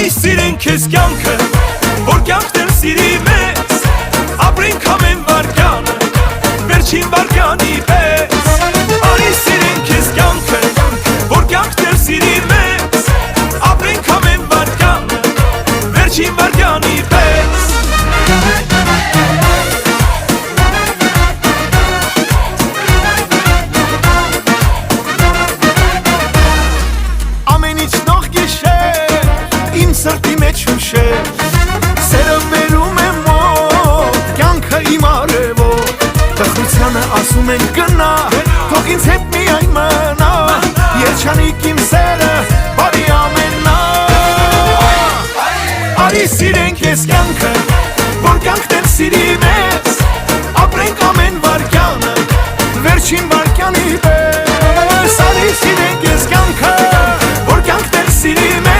Արի սիրենք քեզ կյանքը, որ կյանքն էլ սիրի մեզ, ապրենք ամեն վարկյանը, վերջին վարկյանի պես։ Արի սիրենք քեզ կյանքը, որ կյանքն էլ սիրի մեզ, ապրենք ամեն վարկյանը, վերջին վարկյանի պես։ Սրտի մեջ հուշեր, սերը վերում է մոտ, կյանքը իմ արևոտ, տխրությանը ասում են գնա, թող ինձ հետ միայն մնա, երջանիկ իմ սերը, բարի ամենա։ Արի սիրենք ես կյանքը, որ կյանքն էլ սիրի մեզ, ապրենք ամեն վարկյանը, վերջին վարկյանի պես։ Արի սիրենք ես կյանքը, որ կյանքն էլ սիրի մեզ,